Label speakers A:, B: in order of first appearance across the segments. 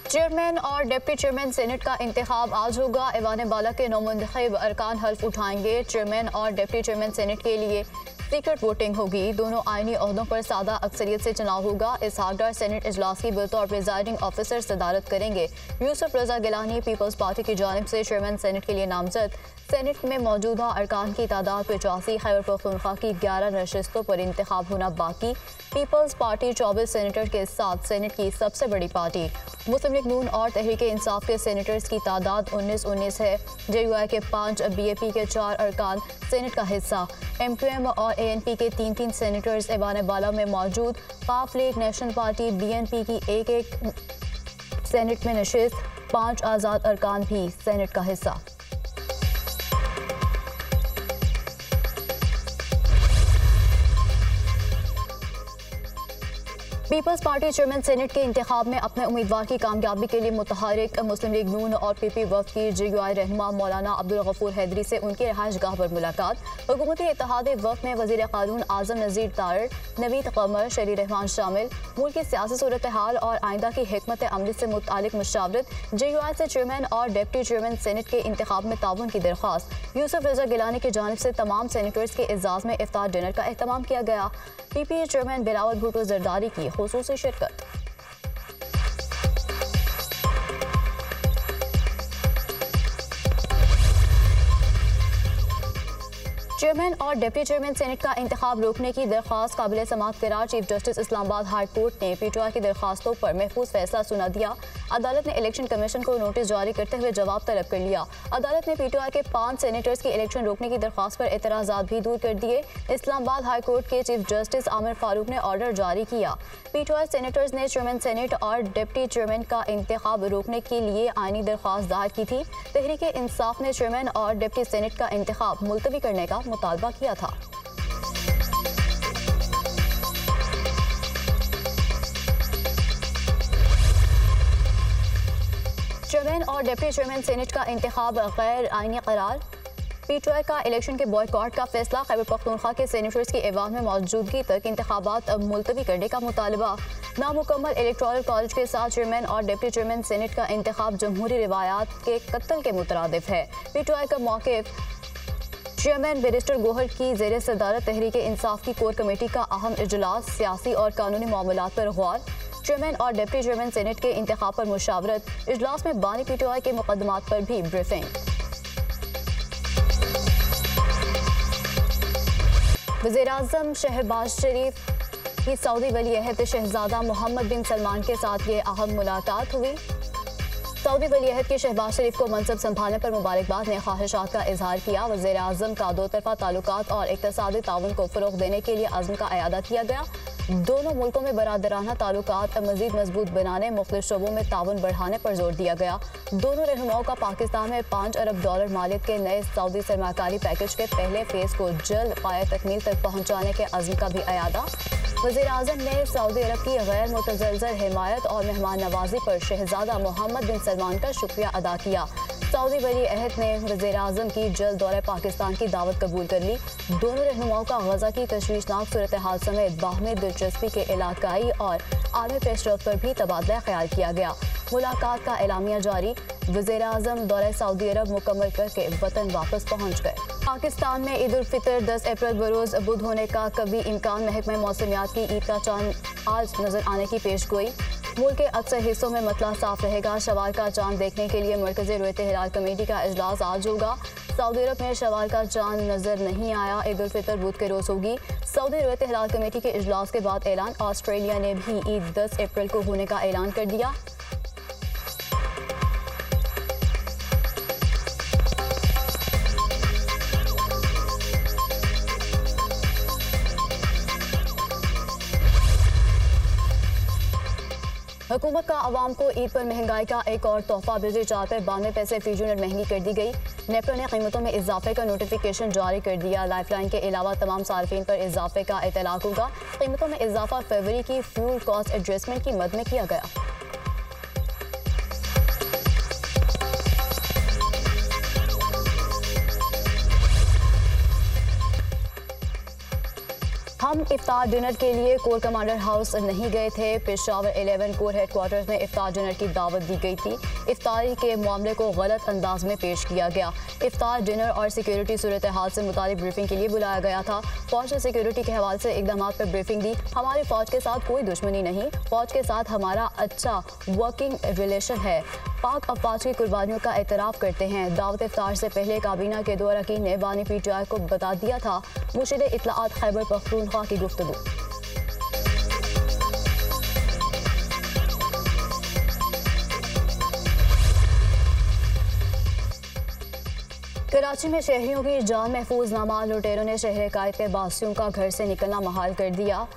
A: Chairman और deputy chairman senate का इंतखाब आज होगा। ऐवान बाला के नौमुंतखब अरकान हल्फ उठाएंगे। चेयरमैन और डिप्टी चेयरमैन सेनेट के लिए सीक्रेट वोटिंग होगी। दोनों आईनी ओहदों पर सादा अक्सरियत से चुनाव होगा। इसहाक डार सेनेट इजलास की बतौर प्रिजाइडिंग ऑफिसर सदारत करेंगे। यूसुफ रजा गिलानी पीपल्स पार्टी की जानिब से चेयरमैन सेनेट के लिए नामजद। सेनेट में मौजूदा अरकान की तादाद 85, खैबर पख्तूनख्वा की 11 नशिस्तों पर इंतखाब होना बाकी। पीपल्स पार्टी 24 सेनेटर के साथ सेनेट की सबसे बड़ी पार्टी। मुस्लिम लीग नून और तहरीक इंसाफ के सेनेटर्स की तादाद 19 है। JUI के 5, BAP के 4 अरकान सेनेट का हिस्सा। MQM और ANP के 3 सेनेटर्स ऐवान बाला में मौजूद। पाक लीग, नेशनल पार्टी, BNP की एक सेनेट में नशिस्त। 5 आज़ाद अरकान भी सेनेट का हिस्सा। पीपल्स पार्टी चेयरमैन सेनेट के इंतखाब में अपने उम्मीदवार की कामयाबी के लिए मुतहरिक मुस्लिम लीग नून और PP वफ़द की JUI रहनुमा मौलाना अब्दुल गफूर हैदरी से उनकी रिहाइश गाह पर मुलाकात। हुकूमती इत्तेहादी वफ़द में वज़ीर क़ानून आज़म नज़ीर तारड़, नवीद क़मर, शरी रहमान शामिल। मुल्क की सियासी सूरत हाल और आइंदा की हिकमत अमली से मुतालिक मुशावरत। JUI से चेयरमैन और डिप्टी चेयरमैन सेनेट के इंतखाब में ताउन की दरख्वास्त। यूसुफ रजा गिलानी की जानिब से तमाम सेनेटर्स के एजाज़ में इफ्तार डिनर का एहतमाम किया गया। PPA चेयरमैन बिलावल भुट्टो जरदारी की खुसूसी शिरकत। चेयरमैन और डिप्टी चेयरमैन सेनेट का इंतखाब रोकने की दरख्वास्त काबिल समाअत करार chief justice Islamabad high court ने PTI की दरख्वास्तों पर महफूज फैसला सुना दिया। अदालत ने इलेक्शन कमीशन को नोटिस जारी करते हुए जवाब तलब कर लिया। अदालत ने PTI के 5 सेनेटर्स की इलेक्शन रोकने की दरख्वास्त पर एतराज़ात भी दूर कर दिए। इस्लामाबाद हाई कोर्ट के चीफ जस्टिस आमिर फारूक ने ऑर्डर जारी किया। PTI सेनेटर्स ने चेयरमैन सेनेट और डिप्टी चेयरमैन का इंतखाब रोकने के लिए आईनी दरख्वास्त दायर की थी। तहरीक इंसाफ ने चेयरमैन और डिप्टी सेनेट का इंतखाब मुलतवी करने का मुतालबा किया था। चेयरमैन और डिप्टी चेयरमैन सेनेट का इंतखाब गैर आईनी करार। PTI का इलेक्शन के बॉयकॉट का फैसला। खैबर पख्तूनख्वा के सेनेटर्स की ऐवान में मौजूदगी तक इंतखाबात मुलतवी करने का मुतालबा। नामुकम्मल इलेक्टोरल कॉलेज के साथ चेयरमैन और डिप्टी चेयरमैन सेनेट का इंतखाब जमहूरी रिवायात के कत्ल के मुतरादिफ है। PTI का मौक़िफ़। चेयरमैन बैरिस्टर गोहर की ज़ेर सदारत तहरीक इंसाफ की कोर कमेटी का अहम इजलास। सियासी और कानूनी मामलात पर गौर। चेयरमैन और डिप्टी चेयरमैन सेनेट के इंतखाब पर मुशावरत। इजलास में बानी PTI के मुकदमात पर भी ब्रीफिंग। वज़ीर-ए-आज़म शहबाज शरीफ की सऊदी वली अहद शहजादा मोहम्मद बिन सलमान के साथ ये अहम मुलाकात हुई। सऊदी वली अहद के शहबाज शरीफ को मनसब संभालने पर मुबारकबाद ने ख्वाहिशात का इजहार किया। वज़ीर-ए-आज़म का दो तरफा ताल्लुकात और इक़्तिसादी ताउन को फ़रोग़ देने के लिए अज़्म का इआदा किया गया। दोनों मुल्कों में बरादराना ताल्लुकात मज़ीद मजबूत बनाने, मुख्तलिफ शोबों में ताउन बढ़ाने पर जोर दिया गया। दोनों रहनुमाओं का पाकिस्तान में $5 अरब मालियत के नए सऊदी सरमाकारी पैकेज के पहले फेज़ को जल्द पाए तकमील तक पहुँचाने के अज़्म का भी इआदा। वज़ीर-ए-आज़म ने सऊदी अरब की गैर मुतज़लज़ल हिमायत और मेहमान नवाजी पर शहजादा मोहम्मद बिन सलमान का शुक्रिया अदा किया। सऊदी वली अहद ने वज़ीर-ए-आज़म की जल्द दौरे पाकिस्तान की दावत कबूल कर ली। दोनों रहनुमाओं का गज़ा की तशवीशनाक सूरत हाल समेत बाहमी दिलचस्पी के इलाकाई और आलमी पेशरफ्त पर भी तबादला ख्याल किया गया। मुलाकात का एलामिया जारी। वज़ीर-ए-आज़म दौरे सऊदी अरब मुकम्मल करके वतन वापस पहुँच गए। पाकिस्तान में ईद उल फितर 10 अप्रैल बरोज़ बुध होने का कभी इम्कान। महकमे मौसमियात की ईद का चांद आज नजर आने की पेशगोई। मुल्क के अक्सर हिस्सों में मतला साफ रहेगा। शवाल का चांद देखने के लिए मरकज़ी रुयत हिलाल कमेटी का इजलास आज होगा। सऊदी अरब में शवाल का चांद नजर नहीं आया। ईद उल फितर बुध के रोज़ होगी। सऊदी रुयत हिलाल कमेटी के इजलास के बाद ऐलान। ऑस्ट्रेलिया ने भी ईद 10 अप्रैल को होने का ऐलान कर दिया। हुकूमत का आवाम को ईद पर महंगाई का एक और तोहफा। बिजली 4 पर 92 पैसे फी यूनिट महंगी कर दी गई। नेपटो ने कीमतों में इजाफे का नोटिफिकेशन जारी कर दिया। लाइफलाइन के अलावा तमाम सार्फिन पर इजाफे का इतलाक होगा। कीमतों में इजाफा फरवरी की फ्यूल कॉस्ट एडजस्टमेंट की मद में किया गया। हम इफ्तार डिनर के लिए कोर कमांडर हाउस नहीं गए थे। पेशावर 11 कोर हेडक्वार्टर्स में इफ्तार डिनर की दावत दी गई थी। इफ्तारी के मामले को गलत अंदाज में पेश किया गया। इफ्तार डिनर और सिक्योरिटी सूरत हाल से मुतालिक ब्रीफिंग के लिए बुलाया गया था। फौज ने सिक्योरिटी के हवाले से इकदाम पर ब्रीफिंग दी। हमारी फौज के साथ कोई दुश्मनी नहीं, फौज के साथ हमारा अच्छा वर्किंग रिलेशन है। पाक अफवाज की कुर्बानियों का एतराफ़ करते हैं। दावत इफ्तार से पहले काबीना के 2 अरकान ने बानी PTI को बता दिया था। मुशीर इत्तलाआत खैबर पख्तूनख्वा की गुफ्तगू। कराची में शहरियों की जान महफूज नामाल लुटेरों ने शहर कायद के बासियों का घर से निकलना महाल कर दिया।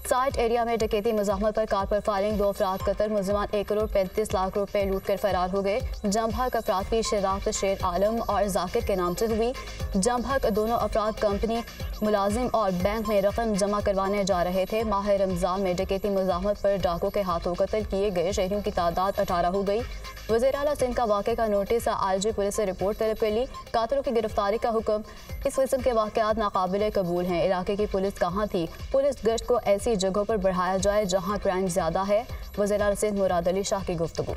A: साइट एरिया में डकैती मुज़ाहमत पर कार पर फायरिंग, 2 अफराद कत्ल, मुलजिमान 1 करोड़ 35 लाख रुपए लूट कर फरार हो गए। जमभक अफराद की शनाख्त शेर आलम और जाकिर के नाम से हुई। जमभक दोनों अफराद कंपनी मुलाजिम और बैंक में रकम जमा करवाने जा रहे थे। माह रमज़ान में डकैती मुज़ाहमत पर डाकुओं के हाथों कत्ल किए गए शहरियों की तादाद 18 हो गई। वज़ीर आला सिंध का वाक़े का नोटिस IG पुलिस से रिपोर्ट तलब कर ली। कातिलों की गिरफ्तारी का हुक्म। इस किस्म के वाक़यात नाकाबिले कबूल हैं। इलाके की पुलिस कहाँ थी? पुलिस गश्त को ऐसी जगहों पर बढ़ाया जाए जहाँ क्राइम ज़्यादा है। वज़ीर आला सिंध मुराद अली शाह की गुफ्तगू।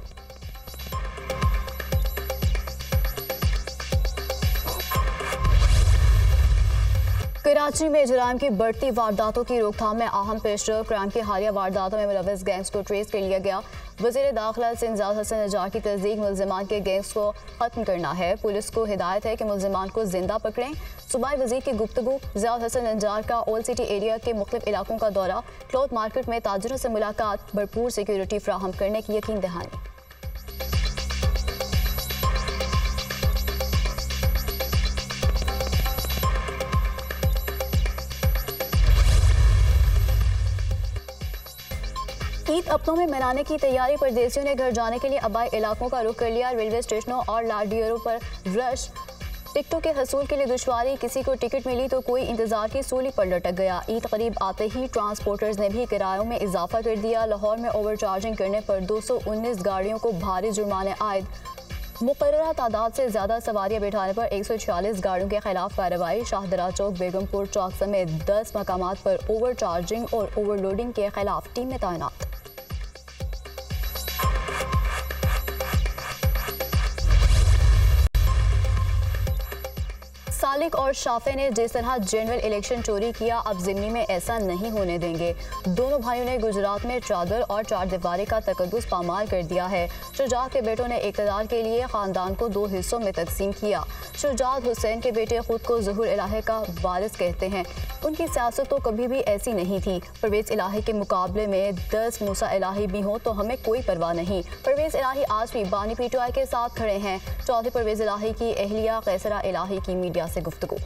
A: कराची में जुराइम की बढ़ती वारदातों की रोकथाम में अहम पेशरफ, क्राइम की हालिया वारदातों में मुलव्वस गैंग्स को ट्रेस कर लिया गया। वज़ीर दाखिला सिंध ज़ियाद हसन नज्जार की तस्दीक, मुलजिमान के गैंग्स को ख़त्म करना है। पुलिस को हिदायत है कि मुलजिमान को जिंदा पकड़ें। सूबाई वज़ीर की गुफ्तगू। ज़ियाद हसन नज्जार का ओल्ड सिटी एरिया के मुख्तलिफ इलाकों का दौरा, क्लॉथ मार्केट में ताजिरों से मुलाकात, भरपूर सिक्योरिटी फराहम करने की यकीन दहानी। ईद अपनों में मनाने की तैयारी, परदेसियों ने घर जाने के लिए आबाई इलाकों का रुख कर लिया। रेलवे स्टेशनों और लाडियरों पर रश, टिकटों के हसूल के लिए दुश्वारी। किसी को टिकट मिली तो कोई इंतजार की सूली पर लटक गया। ईद करीब आते ही ट्रांसपोर्टर्स ने भी किरायों में इजाफा कर दिया। लाहौर में ओवरचार्जिंग करने पर 219 गाड़ियों को भारी जुर्माने आयद। मुकर्ररा तादाद से ज़्यादा सवारियां बिठाने पर 146 गाड़ियों के खिलाफ कार्रवाई। शाहदरा चौक, बेगमपुर चौक समेत 10 मकामात पर ओवरचार्जिंग और ओवरलोडिंग के खिलाफ टीमें तैनात। सालिक और शाफे ने जिस तरह जनरल इलेक्शन चोरी किया, अब ज़िमनी में ऐसा नहीं होने देंगे। दोनों भाइयों ने गुजरात में चादर और चार दीवारी का तकद्दुस पामाल कर दिया है। शुजात के बेटों ने इक़्तिदार के लिए ख़ानदान को 2 हिस्सों में तकसीम किया। शुजात हुसैन के बेटे खुद को ज़ुहूर इलाही का वारिस कहते हैं। उनकी सियासत तो कभी भी ऐसी नहीं थी। परवेज़ इलाही के मुकाबले में 10 मूसा इलाही भी हों तो हमें कोई परवाह नहीं। परवेज़ इलाही आज भी बानी PTI के साथ खड़े हैं। चौधरी परवेज़ इलाही की अहलिया कैसरा इलाही की मीडिया से गुफ्तगू।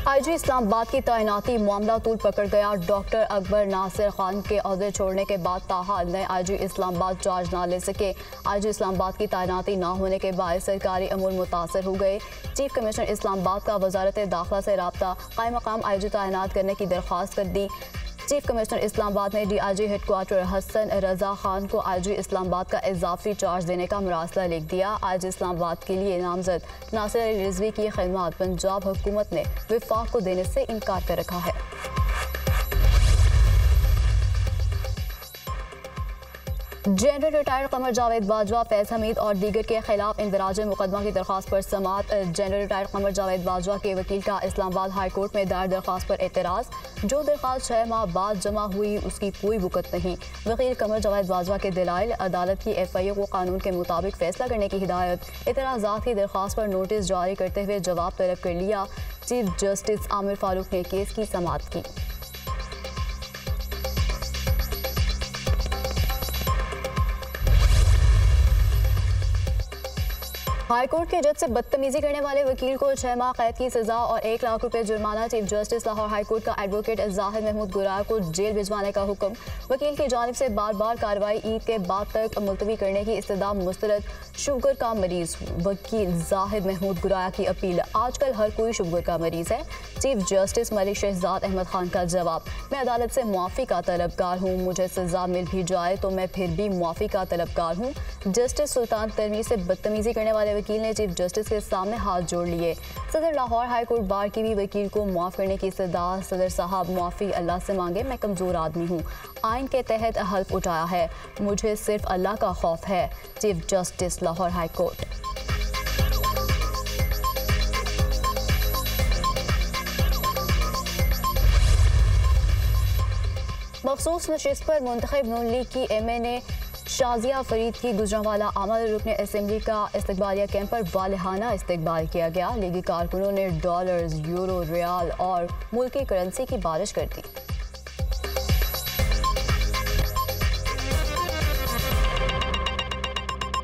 A: IG इस्लामाबाद की तैनाती मामला तूल पकड़ गया। डॉक्टर अकबर नासिर खान के ओहदे छोड़ने के बाद ताहाल नए IG इस्लामाबाद चार्ज ना ले सके। IG इस्लामाबाद की तैनाती ना होने के बाद सरकारी अमूर मुतासर हो गए। चीफ कमिश्नर इस्लामाबाद का वजारत दाखिला से रब्ता, कायम मकाम IG तैनात करने की दरख्वास्त कर दी। चीफ कमिश्नर इस्लामाबाद ने DIG हेडक्वार्टर हसन रजा खान को IG इस्लामाबाद का इजाफी चार्ज देने का मरासला लिख दिया। IG इस्लामाबाद के लिए नामजद नासिर अली रिजवी की खिदमत पंजाब हुकूमत ने विफाक को देने से इनकार कर रखा है। जनरल रिटायर्ड कमर जावेद बाजवा, फैज हमीद और दीगर के खिलाफ इंदराज मुकदमा की दरख्वास्त पर समाअत। जनरल रिटायर्ड कमर जावेद बाजवा के वकील का इस्लामाबाद हाई कोर्ट में दायर दरख्वास्त पर एतराज़। जो दरख्वास्त 6 माह बाद जमा हुई उसकी कोई वक़्त नहीं। वकील कमर जावेद बाजवा के दलाइल, अदालत की FIO को कानून के मुताबिक फैसला करने की हिदायत। एतराज़ात की दरख्वास्त पर नोटिस जारी करते हुए जवाब तलब कर लिया। चीफ जस्टिस आमिर फारूक ने केस की समाअत की। हाईकोर्ट के जज से बदतमीजी करने वाले वकील को 6 माह कैद की सजा और 1 लाख रुपए जुर्माना। चीफ जस्टिस लाहौर हाईकोर्ट का एडवोकेट जाहिद महमूद गुराया को जेल भिजवाने का हुक्म। वकील की जानिब से बार बार कार्रवाई ईद के बाद तक मुलतवी करने की इस्तदा मुस्तरद। शुगर का मरीज, वकील जाहिद महमूद गुराया की अपील। आजकल हर कोई शुगर का मरीज है। चीफ जस्टिस मलिक शहजाद अहमद खान का जवाब, मैं अदालत से मुआफ़ी का तलबगार हूँ। मुझे सजा मिल भी जाए तो मैं फिर भी मुआफ़ी का तलबगार हूँ। जस्टिस सुल्तान तरमीर से बदतमीजी करने वाले वकील ने चीफ जस्टिस के सामने हाथ जोड़ लिए। सदर लाहौर हाई कोर्ट बार की भी वकील को मुआफ़ करने की इस्तदा। सदर साहब मुआफ़ी अल्लाह से मांगे, मैं कमज़ोर आदमी हूँ, आइन के तहत हल्फ उठाया है, मुझे सिर्फ अल्लाह का खौफ है। Chief justice Lahore high court. मखसूस नशिस्त पर मुंतखब नून लीग की MNA शाजिया फरीद की गुजरांवाला आमद रुकन असम्बली का इस्तकबालिया कैंप पर वालहाना इस्तकबाल किया गया। लीगी कारकुनों ने डॉलर्स, यूरो, रियाल और मुल्की करेंसी की बारिश कर दी।